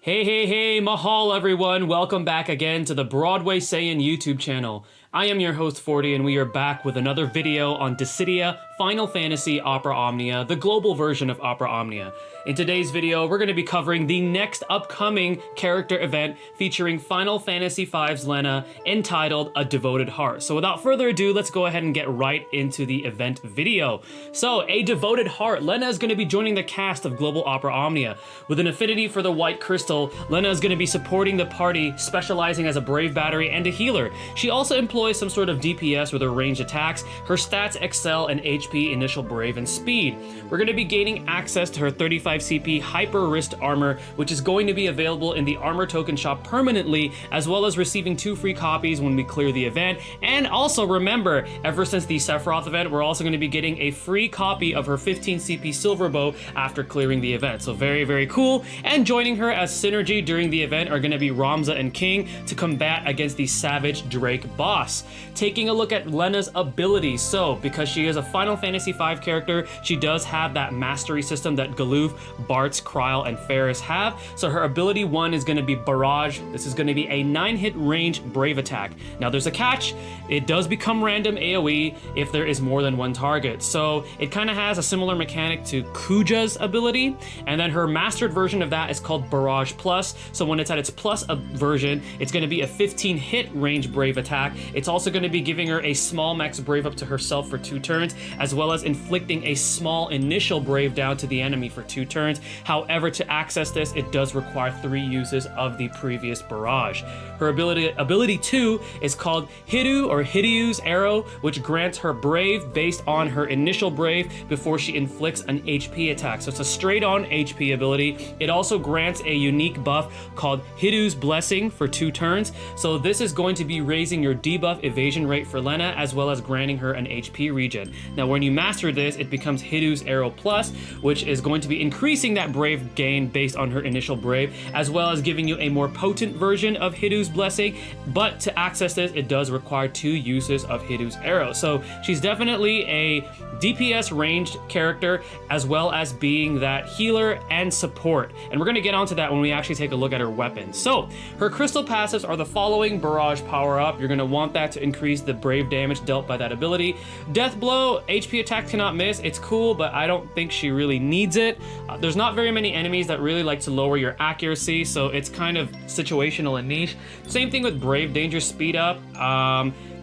Hey, mahal everyone, welcome back again to the Broadway Saiyan YouTube channel. I am your host 40 and we are back with another video on Dissidia, Final Fantasy Opera Omnia, the global version of Opera Omnia. In today's video, we're going to be covering the next upcoming character event featuring Final Fantasy V's Lenna, entitled A Devoted Heart. So without further ado, let's go ahead and get right into the event video. So, A Devoted Heart, Lenna is going to be joining the cast of Global Opera Omnia. With an affinity for the White Crystal, Lenna is going to be supporting the party, specializing as a Brave Battery and a healer. She also employs some sort of DPS with her ranged attacks. Her stats excel in HP, Initial Brave, and Speed. We're going to be gaining access to her 35 CP Hyper Wrist Armor, which is going to be available in the Armor Token Shop permanently, as well as receiving 2 free copies when we clear the event. And also remember, ever since the Sephiroth event, we're also going to be getting a free copy of her 15 CP Silver Bow after clearing the event. So very cool. And joining her as synergy during the event are going to be Ramza and King to combat against the Savage Drake boss. Taking a look at Lenna's abilities. So, because she is a Final Fantasy V character, she does have that mastery system that Galoof, Bartz, Kryl, and Ferris have. So her ability 1 is going to be Barrage. This is going to be a 9-hit range Brave attack. Now there's a catch. It does become random AoE if there is more than one target. So it kind of has a similar mechanic to Kuja's ability. And then her mastered version of that is called Barrage Plus. So when it's at its plus version, it's going to be a 15-hit range Brave attack. It's also going to be giving her a small max Brave up to herself for 2 turns, as well as inflicting a small initial Brave down to the enemy for 2 turns. However, to access this, it does require 3 uses of the previous Barrage. Her ability 2 is called Hidu or Hidyu's Arrow, which grants her Brave based on her initial Brave before she inflicts an HP attack. So it's a straight-on HP ability. It also grants a unique buff called Hidu's Blessing for 2 turns. So this is going to be raising your debuff evasion rate for Lenna, as well as granting her an HP regen. Now, when you master this, it becomes Hidu's Arrow Plus, which is going to be increasing that Brave gain based on her initial Brave, as well as giving you a more potent version of Hidu's Blessing. But to access this, it does require 2 uses of Hidu's Arrow. So she's definitely a DPS ranged character, as well as being that healer and support. And we're going to get onto that when we actually take a look at her weapons. So her crystal passives are the following: Barrage power up. You're going to want that to increase the Brave damage dealt by that ability. Death Blow, HP attack cannot miss. It's cool, but I don't think she really needs it. There's not very many enemies that really like to lower your accuracy, so it's kind of situational and niche. Same thing with Brave Danger speed up.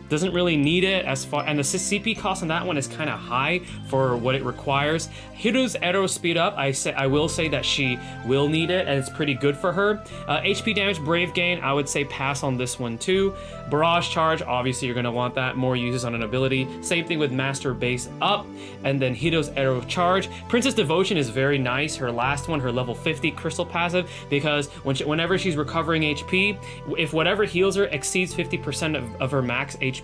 Doesn't really need it as far, and the CP cost on that one is kind of high for what it requires. Hidu's Arrow speed up, I will say that she will need it, and it's pretty good for her. HP damage Brave gain, I would say pass on this one too. Barrage charge, obviously you're gonna want that, more uses on an ability. Same thing with Master Base up, and then Hidu's Arrow charge. Princess Devotion is very nice. Her last one, her level 50 crystal passive, because whenever she's recovering HP, if whatever heals her exceeds 50% of her max HP,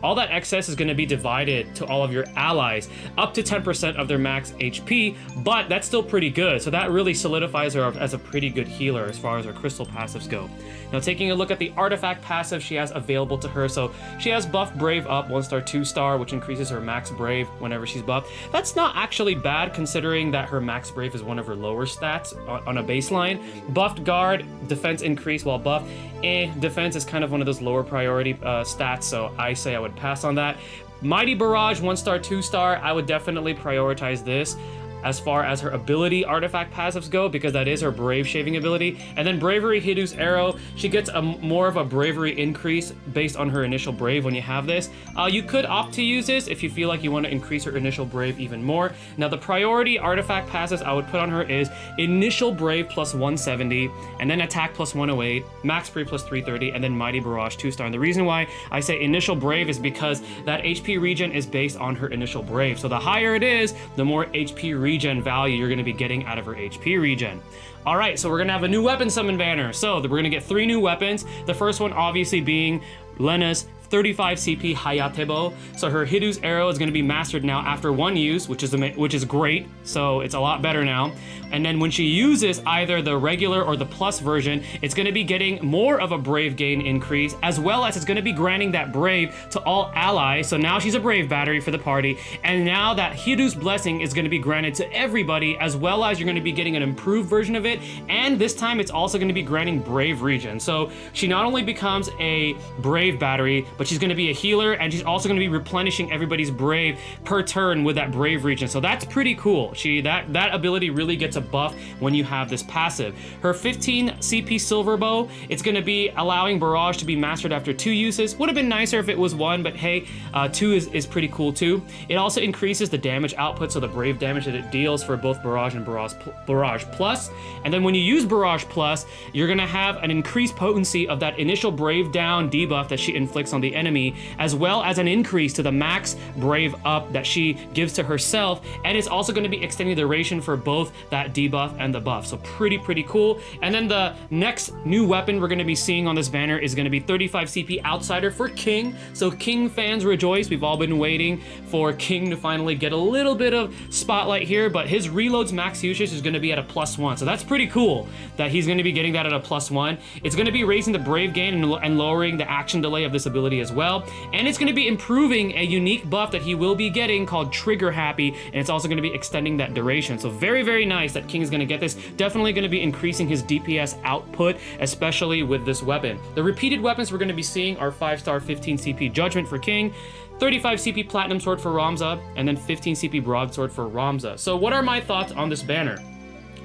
all that excess is going to be divided to all of your allies, up to 10% of their max HP, but that's still pretty good. So that really solidifies her as a pretty good healer as far as her crystal passives go. Now, taking a look at the artifact passive she has available to her, so she has buff Brave up 1-star, 2-star, which increases her max Brave whenever she's buffed. That's not actually bad, considering that her max Brave is one of her lower stats on a baseline. Buffed Guard, defense increase while buffed. Defense is kind of one of those lower priority stats, so I say I would pass on that. Mighty Barrage, 1-star, 2-star, I would definitely prioritize this as far as her ability artifact passives go, because that is her Brave shaving ability. And then Bravery Hidu's Arrow, she gets more of a bravery increase based on her initial Brave when you have this. You could opt to use this if you feel like you want to increase her initial Brave even more. Now, the priority artifact passives I would put on her is Initial Brave plus 170, and then Attack plus 108, Max Brave plus 330, and then Mighty Barrage 2-star. And the reason why I say Initial Brave is because that HP regen is based on her initial Brave. So the higher it is, the more HP regen value you're going to be getting out of her HP regen. All right, so we're going to have a new weapon summon banner. So we're going to get 3 new weapons. The first one obviously being Lenna's 35 CP Hayatebo. So her Hidu's arrow is going to be mastered now after one use, which is great. So it's a lot better now. And then when she uses either the regular or the plus version, it's going to be getting more of a brave gain increase, as well as it's going to be granting that brave to all allies. So now she's a brave battery for the party. And now that Hidu's blessing is going to be granted to everybody, as well as you're going to be getting an improved version of it. And this time it's also going to be granting brave regen. So she not only becomes a brave battery, but she's going to be a healer, and she's also going to be replenishing everybody's brave per turn with that brave regen. So that's pretty cool. That ability really gets a buff when you have this passive. Her 15 CP silver bow, it's going to be allowing barrage to be mastered after 2 uses. Would have been nicer if it was 1, but hey, 2 is pretty cool too. It also increases the damage output, so the brave damage that it deals for both barrage and barrage plus. And then when you use barrage plus, you're going to have an increased potency of that initial brave down debuff that she inflicts on the enemy, as well as an increase to the max brave up that she gives to herself. And it's also going to be extending the duration for both that debuff and the buff. So pretty cool. And then the next new weapon we're going to be seeing on this banner is going to be 35 CP Outsider for King. So King fans rejoice. We've all been waiting for King to finally get a little bit of spotlight here, but his reloads max usage is going to be at a +1. So that's pretty cool that he's going to be getting that at a +1. It's going to be raising the brave gain and lowering the action delay of this ability as well. And it's going to be improving a unique buff that he will be getting called Trigger Happy, and it's also going to be extending that duration. So very nice that King is going to get this. Definitely going to be increasing his DPS output, especially with this weapon. The repeated weapons we're going to be seeing are 5-star 15 CP Judgment for King, 35 CP Platinum Sword for Ramza, and then 15 CP Broadsword for Ramza. So what are my thoughts on this banner?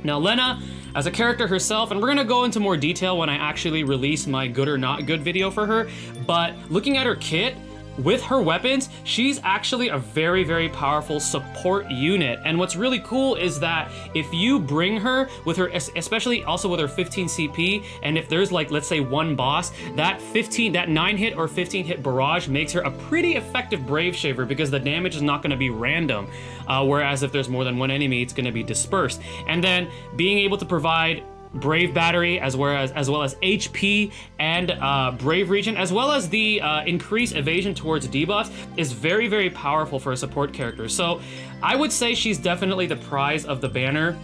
Now, Lenna, as a character herself, and we're going to go into more detail when I actually release my good or not good video for her, but looking at her kit, with her weapons, she's actually a very powerful support unit. And what's really cool is that if you bring her with her, especially also with her 15 CP, and if there's like, let's say 1 boss, that 9 hit or 15 hit barrage makes her a pretty effective brave shaver, because the damage is not going to be random. Whereas if there's more than 1 enemy, it's going to be dispersed. And then being able to provide brave battery as well as HP and brave regen, as well as the increased evasion towards debuffs, is very powerful for a support character. So I would say she's definitely the prize of the banner.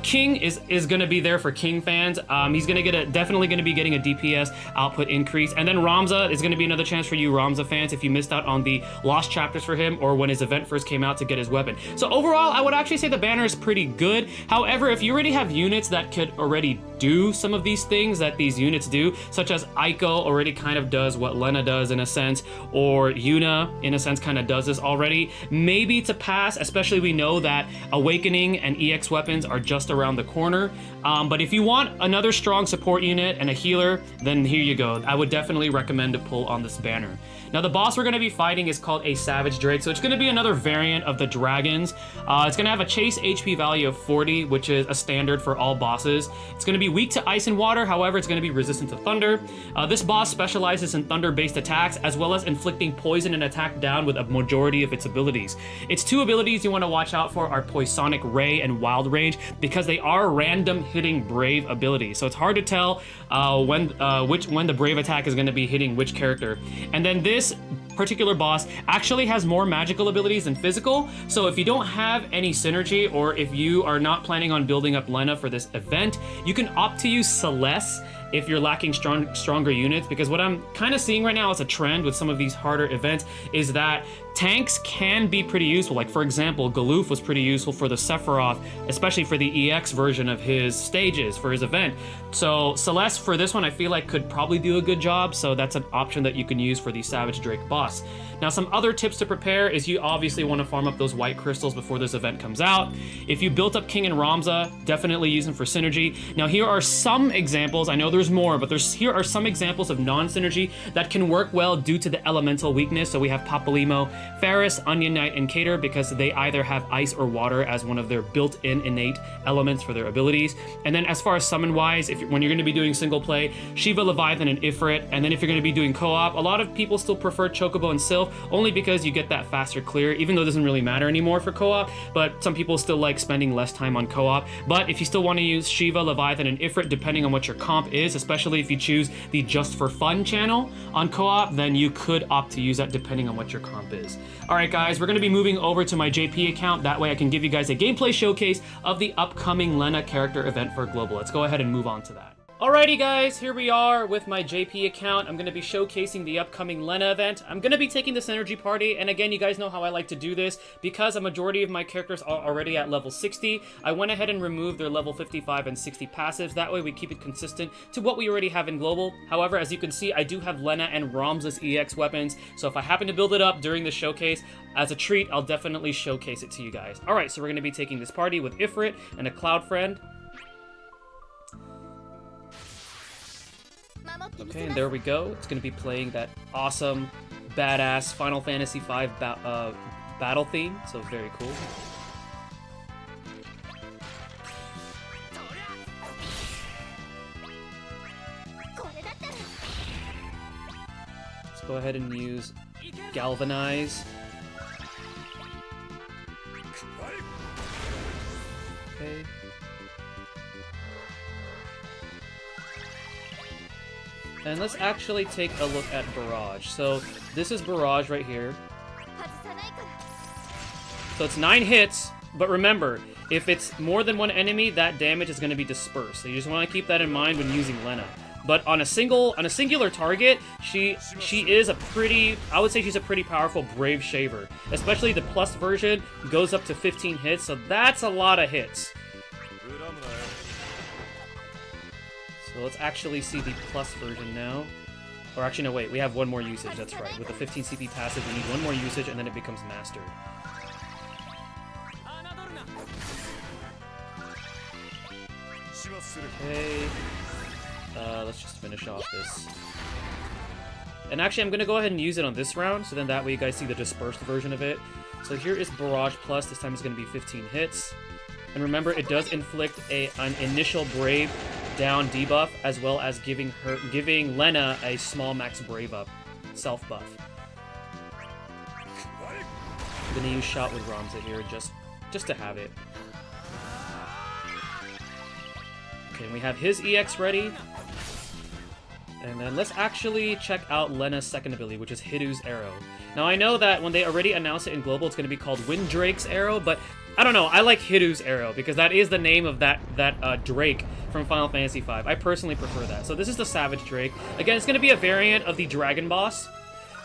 King is going to be there for King fans. He's going to definitely going to be getting a DPS output increase. And then Ramza is going to be another chance for you Ramza fans if you missed out on the lost chapters for him or when his event first came out to get his weapon. So overall, I would actually say the banner is pretty good. However, if you already have units that could already do some of these things that these units do, such as Aiko already kind of does what Lenna does in a sense, or Yuna in a sense kind of does this already, maybe to pass, especially we know that Awakening and EX weapons are just around the corner. But if you want another strong support unit and a healer, then here you go. I would definitely recommend to pull on this banner. Now the boss we're going to be fighting is called a Savage Drake, so it's going to be another variant of the dragons. It's going to have a chase HP value of 40, which is a standard for all bosses. It's going to be weak to ice and water, however it's going to be resistant to thunder. This boss specializes in thunder-based attacks, as well as inflicting poison and attack down with a majority of its abilities. Its 2 abilities you want to watch out for are Poisonic Ray and Wild Rage, because they are random hitting brave abilities. So it's hard to tell when the brave attack is going to be hitting which character. And then this particular boss actually has more magical abilities than physical. So if you don't have any synergy, or if you are not planning on building up Lenna for this event, you can opt to use Celeste if you're lacking stronger units, because what I'm kind of seeing right now as a trend with some of these harder events is that tanks can be pretty useful. Like for example, Galoof was pretty useful for the Sephiroth, especially for the EX version of his stages for his event. So Celeste for this one I feel like could probably do a good job, so that's an option that you can use for the Savage Drake boss. Now some other tips to prepare is you obviously want to farm up those white crystals before this event comes out. If you built up King and Ramza, definitely use them for synergy. Now here are some examples, I know there's more, but here are some examples of non-synergy that can work well due to the elemental weakness. So we have Papalymo, Ferris, Onion Knight, and Cater, because they either have ice or water as one of their built-in innate elements for their abilities. And then as far as summon-wise, when you're going to be doing single play, Shiva, Leviathan, and Ifrit. And then if you're going to be doing co-op, a lot of people still prefer Chocobo and Sylph, only because you get that faster clear, even though it doesn't really matter anymore for co-op, but some people still like spending less time on co-op. But if you still want to use Shiva, Leviathan, and Ifrit, depending on what your comp is, is, especially if you choose the Just for Fun channel on co-op, then you could opt to use that depending on what your comp is. Alright guys, we're going to be moving over to my JP account. That way I can give you guys a gameplay showcase of the upcoming Lenna character event for Global. Let's go ahead and move on to that. Alrighty guys, here we are with my JP account. I'm going to be showcasing the upcoming Lenna event. I'm going to be taking the Synergy Party, and again, you guys know how I like to do this. Because a majority of my characters are already at level 60, I went ahead and removed their level 55 and 60 passives. That way we keep it consistent to what we already have in Global. However, as you can see, I do have Lenna and Ramses EX weapons, so if I happen to build it up during the showcase, as a treat, I'll definitely showcase it to you guys. Alright, so we're going to be taking this party with Ifrit and a Cloud Friend. Okay, and there we go. It's going to be playing that awesome, badass Final Fantasy V battle theme, so very cool. Let's go ahead and use Galvanize. Okay. And let's actually take a look at Barrage. So this is Barrage right here. So it's 9 hits, but remember, if it's more than one enemy, that damage is going to be dispersed. So you just want to keep that in mind when using Lenna. But on a singular target, she is a pretty, I would say she's a pretty powerful Brave Shaver. Especially the plus version goes up to 15 hits, so that's a lot of hits. So let's actually see the plus version now. Or actually, no, wait, we have one more usage, that's right. With the 15 CP passive, we need one more usage, and then it becomes mastered. Okay. Let's just finish off this. And actually, I'm going to go ahead and use it on this round, so then that way you guys see the dispersed version of it. So here is Barrage Plus. This time it's going to be 15 hits. And remember, it does inflict an initial Brave down debuff, as well as giving Lenna a small max Brave up self buff. I'm gonna use Shot with Ramza here just to have it. Okay, and we have his EX ready. And then let's actually check out Lenna's second ability, which is Hidu's Arrow. Now I know that when they already announced it in Global, it's going to be called Winddrake's Arrow, but I don't know, I like Hidu's Arrow, because that is the name of that Drake from Final Fantasy V. I personally prefer that. So this is the Savage Drake. Again, it's going to be a variant of the Dragon Boss.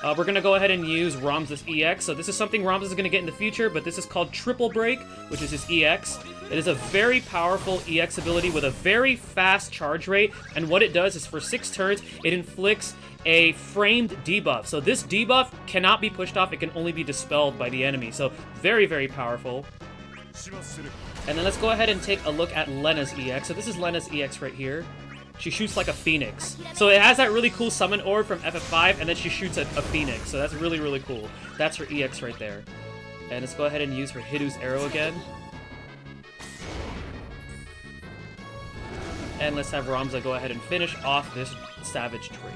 We're going to go ahead and use Ramses EX. So this is something Ramses is going to get in the future, but this is called Triple Break, which is his EX. It is a very powerful EX ability with a very fast charge rate, and what it does is for 6 turns, it inflicts a framed debuff. So this debuff cannot be pushed off, it can only be dispelled by the enemy. So very, very powerful. And then let's go ahead and take a look at Lenna's EX. So this is Lenna's EX right here. She shoots like a phoenix. So it has that really cool summon orb from FF5, and then she shoots a phoenix. So that's really, really cool. That's her EX right there. And let's go ahead and use her Hidu's Arrow again. And let's have Ramza go ahead and finish off this Savage Drake.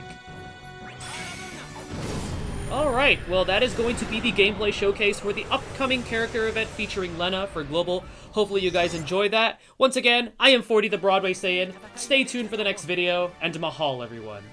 Alright, well that is going to be the gameplay showcase for the upcoming character event featuring Lenna for Global. Hopefully you guys enjoyed that. Once again, I am 40 the Broadway Saiyan. Stay tuned for the next video, and mahal everyone.